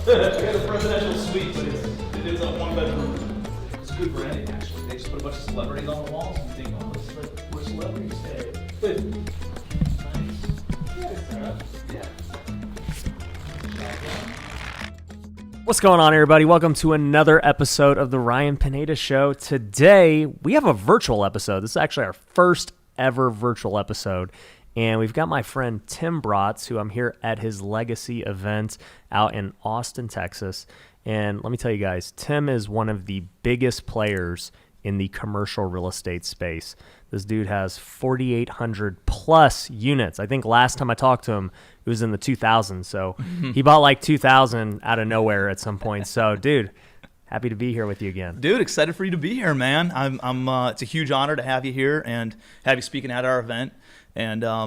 I got a presidential suite, but it's a one-bedroom. It's good branding, actually. They just put a bunch of celebrities on the walls and you think, oh, this is like where celebrities stay. What's going on, everybody? Welcome to another episode of the Ryan Pineda Show. Today, we have a virtual episode. This is actually our first ever virtual episode. And we've got my friend Tim Bratz, who I'm here at his Legacy event out in Austin, Texas. And let me tell you guys, Tim is one of the biggest players in the commercial real estate space. This dude has 4,800 plus units. I think last time I talked to him, it was in the 2000s. So he bought like 2,000 out of nowhere at some point. So, dude, happy to be here with you again. Dude, excited for you to be here, man. It's a huge honor to have you here and have you speaking at our event. And I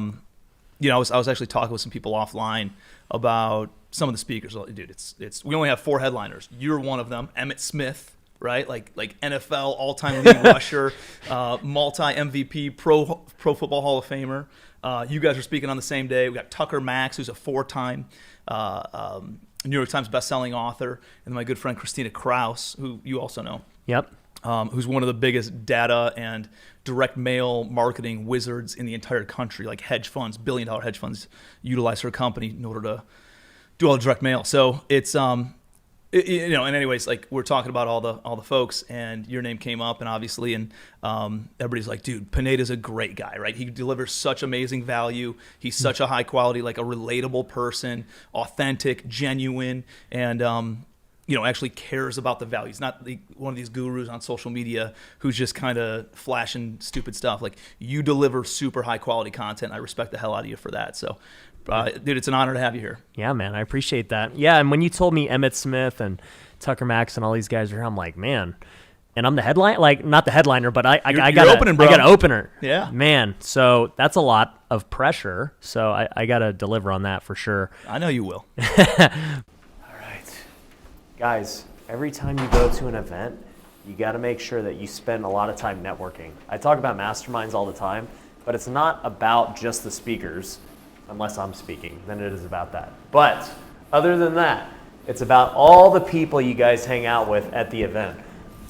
was actually talking with some people offline about some of the speakers. Dude, it's we only have 4 headliners. You're one of them, Emmitt Smith, right? Like NFL all-time leading rusher, multi MVP, Pro Football Hall of Famer. You guys are speaking on the same day. We got Tucker Max, who's a 4-time New York Times bestselling author, and my good friend Christina Kraus, who you also know. Yep. Who's one of the biggest data and direct mail marketing wizards in the entire country. Like hedge funds, billion-dollar hedge funds, utilize her company in order to do all the direct mail. So it's and anyways, like we're talking about all the folks, and your name came up, and obviously, and everybody's like, dude, Pineda's a great guy, right? He delivers such amazing value. He's such a high quality, like a relatable person, authentic, genuine, and actually cares about the value. He's not one of these gurus on social media who's just kind of flashing stupid stuff. Like, you deliver super high quality content. I respect the hell out of you for that. So, dude, it's an honor to have you here. Yeah, man, I appreciate that. Yeah, and when you told me Emmitt Smith and Tucker Max and all these guys are here, I'm like, man. And I'm the headline, like not the headliner, but I got an opener. Yeah, man. So that's a lot of pressure. So I got to deliver on that for sure. I know you will. Guys, every time you go to an event, you got to make sure that you spend a lot of time networking. I talk about masterminds all the time, but it's not about just the speakers, unless I'm speaking, then it is about that. But other than that, it's about all the people you guys hang out with at the event.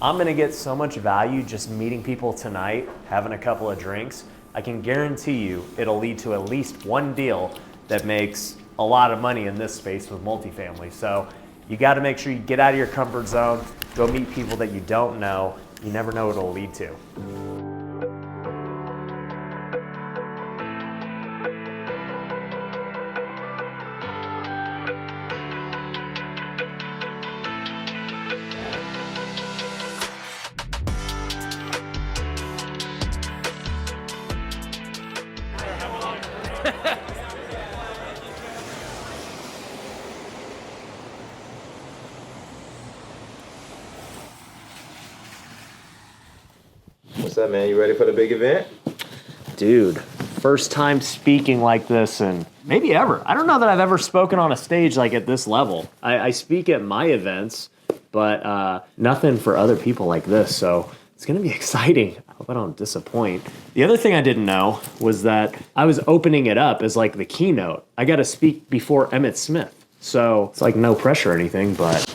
I'm going to get so much value just meeting people tonight, having a couple of drinks. I can guarantee you it'll lead to at least one deal that makes a lot of money in this space with multifamily. So you got to make sure you get out of your comfort zone, go meet people that you don't know. You never know what it'll lead to. What's up, man? You ready for the big event? Dude, first time speaking like this and maybe ever. I don't know that I've ever spoken on a stage like at this level. I speak at my events, but nothing for other people like this. So it's going to be exciting. I hope I don't disappoint. The other thing I didn't know was that I was opening it up as like the keynote. I got to speak before Emmitt Smith. So it's like no pressure or anything, but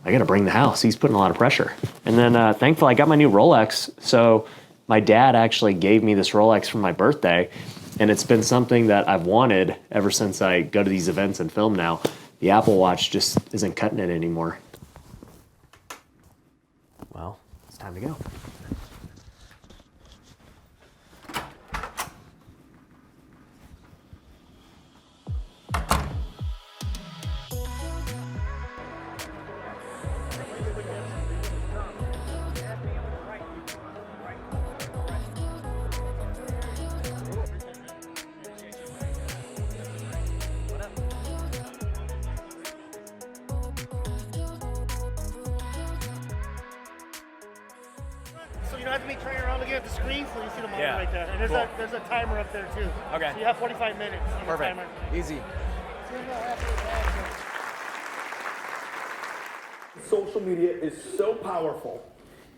I got to bring the house. He's putting a lot of pressure. And then thankfully I got my new Rolex. So my dad actually gave me this Rolex for my birthday. And it's been something that I've wanted ever since I go to these events and film now. The Apple Watch just isn't cutting it anymore. Well, it's time to go. So you don't have to be turning around looking at the screen, so you see the monitor Yeah. right there. And there's a timer up there too. Okay. So you have 45 minutes on the timer. Easy. Social media is so powerful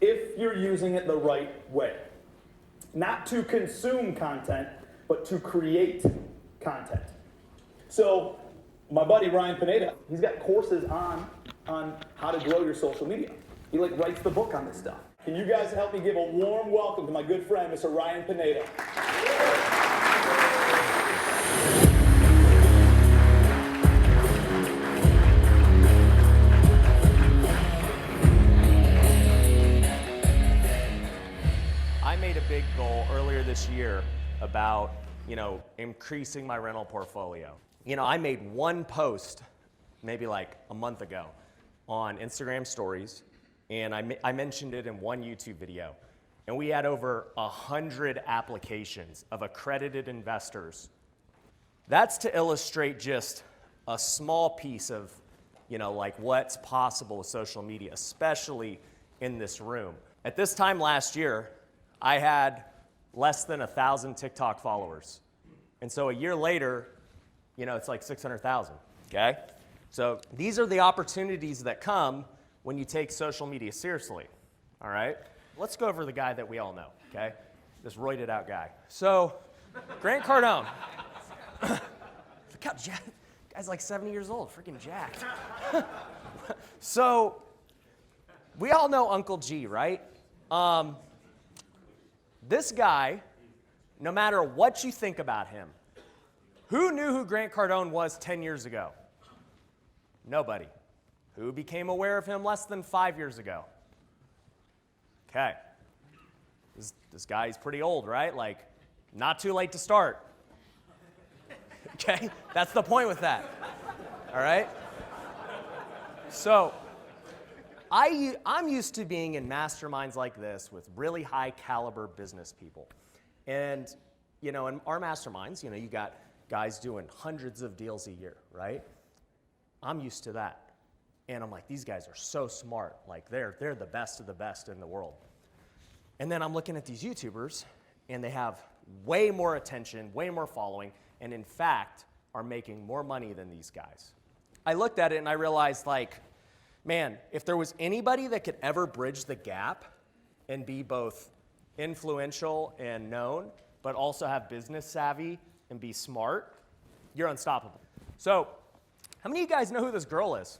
if you're using it the right way. Not to consume content, but to create content. So My buddy Ryan Pineda, he's got courses on how to grow your social media. He writes the book on this stuff. Can you guys help me give a warm welcome to my good friend, Mr. Ryan Pineda? I made a big goal earlier this year about, increasing my rental portfolio. I made one post maybe like a month ago on Instagram stories, and I mentioned it in one YouTube video. And we had over 100 applications of accredited investors. That's to illustrate just a small piece of, what's possible with social media, especially in this room. At this time last year, I had less than 1,000 TikTok followers. And so a year later, it's like 600,000, okay? So these are the opportunities that come when you take social media seriously, all right? Let's go over the guy that we all know, okay? This roided out guy. So, Grant Cardone. Look how jacked, guy's like 70 years old, freaking jacked. So, we all know Uncle G, right? This guy, no matter what you think about him, who knew who Grant Cardone was 10 years ago? Nobody. Who became aware of him less than 5 years ago? Okay. This guy's pretty old, right? Not too late to start. Okay? That's the point with that. All right? So, I'm used to being in masterminds like this with really high caliber business people. And, in our masterminds, you got guys doing hundreds of deals a year, right? I'm used to that. And I'm like, these guys are so smart. They're the best of the best in the world. And then I'm looking at these YouTubers, and they have way more attention, way more following, and in fact, are making more money than these guys. I looked at it and I realized, man, if there was anybody that could ever bridge the gap and be both influential and known, but also have business savvy and be smart, you're unstoppable. So, how many of you guys know who this girl is?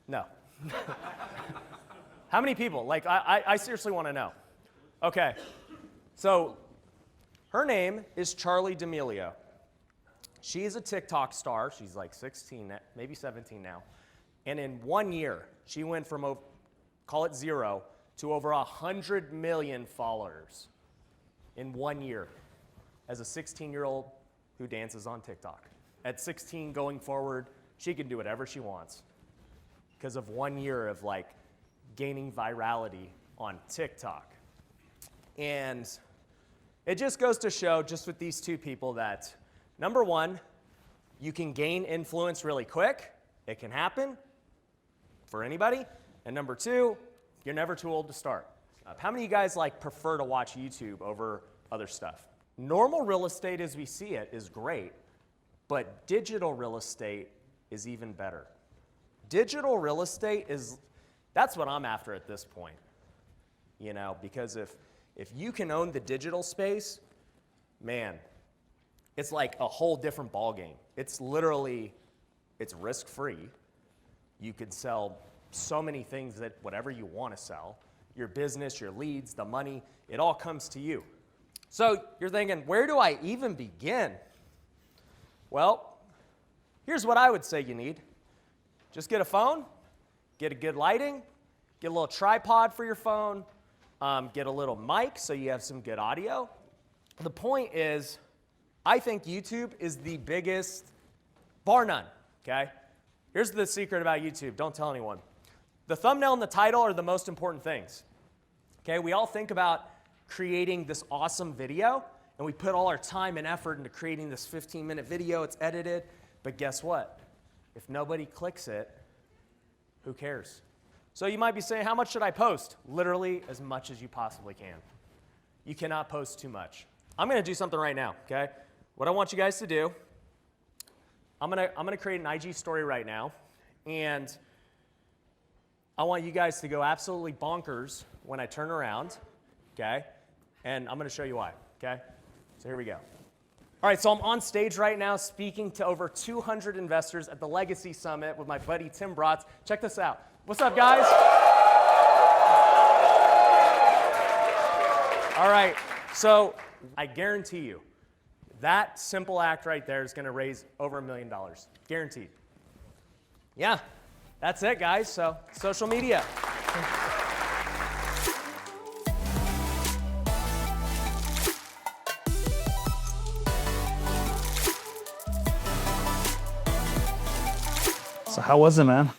No. How many people? I seriously want to know. Okay. So, her name is Charli D'Amelio. She is a TikTok star. She's 16, maybe 17 now. And in 1 year, she went from, call it 0, to over 100 million followers in 1 year as a 16-year-old who dances on TikTok. At 16 going forward, she can do whatever she wants because of 1 year of gaining virality on TikTok. And it just goes to show, just with these two people, that number one, you can gain influence really quick. It can happen for anybody. And number two, you're never too old to start. How many of you guys prefer to watch YouTube over other stuff? Normal real estate as we see it is great, but digital real estate is even better. Digital real estate that's what I'm after at this point. Because if you can own the digital space, man, it's like a whole different ballgame. It's risk-free. You could sell so many things that whatever you want to sell, your business, your leads, the money, it all comes to you. So you're thinking, where do I even begin? Well, here's what I would say you need. Just get a phone, get a good lighting, get a little tripod for your phone, get a little mic so you have some good audio. The point is, I think YouTube is the biggest, bar none, okay? Here's the secret about YouTube. Don't tell anyone. The thumbnail and the title are the most important things. Okay, we all think about creating this awesome video, and we put all our time and effort into creating this 15-minute video. It's edited, but guess what? If nobody clicks it, who cares? So you might be saying, how much should I post? Literally as much as you possibly can. You cannot post too much. I'm going to do something right now, okay? What I want you guys to do, I'm gonna create an IG story right now, and I want you guys to go absolutely bonkers when I turn around, okay? And I'm gonna show you why, okay? So here we go. All right, so I'm on stage right now speaking to over 200 investors at the Legacy Summit with my buddy Tim Bratz. Check this out. What's up, guys? All right, so I guarantee you that simple act right there is going to raise over $1 million. Guaranteed. Yeah, that's it, guys. So social media. So how was it, man?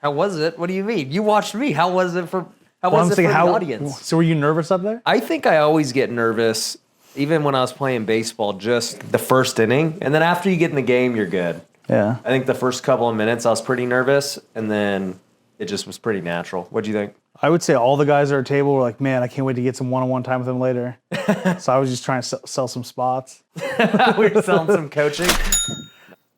How was it? What do you mean? You watched me. How was it for the audience? So were you nervous up there? I think I always get nervous, even when I was playing baseball, just the first inning. And then after you get in the game, you're good. Yeah. I think the first couple of minutes I was pretty nervous, and then it just was pretty natural. What'd you think? I would say all the guys at our table were like, man, I can't wait to get some one-on-one time with them later. So I was just trying to sell some spots. We were selling some coaching.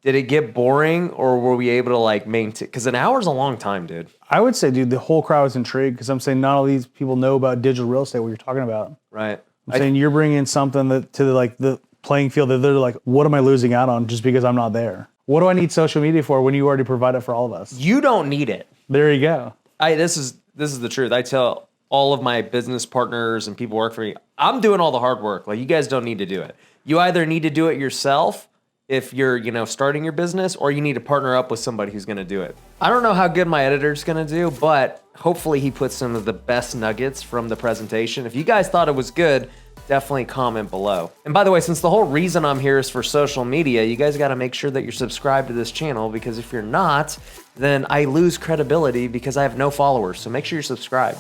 Did it get boring, or were we able to like maintain? Because an hour's a long time, dude. I would say, dude, the whole crowd was intrigued because I'm saying not all these people know about digital real estate, what you're talking about. Right. I'm saying you're bringing something that to the playing field that they're like, what am I losing out on just because I'm not there? What do I need social media for when you already provide it for all of us? You don't need it. There you go. This is the truth. I tell all of my business partners and people who work for me, I'm doing all the hard work. Like, you guys don't need to do it. You either need to do it yourself if you're, starting your business, or you need to partner up with somebody who's going to do it. I don't know how good my editor's going to do, but hopefully he puts some of the best nuggets from the presentation. If you guys thought it was good, definitely comment below. And by the way, since the whole reason I'm here is for social media, you guys got to make sure that you're subscribed to this channel, because if you're not, then I lose credibility because I have no followers. So make sure you're subscribed.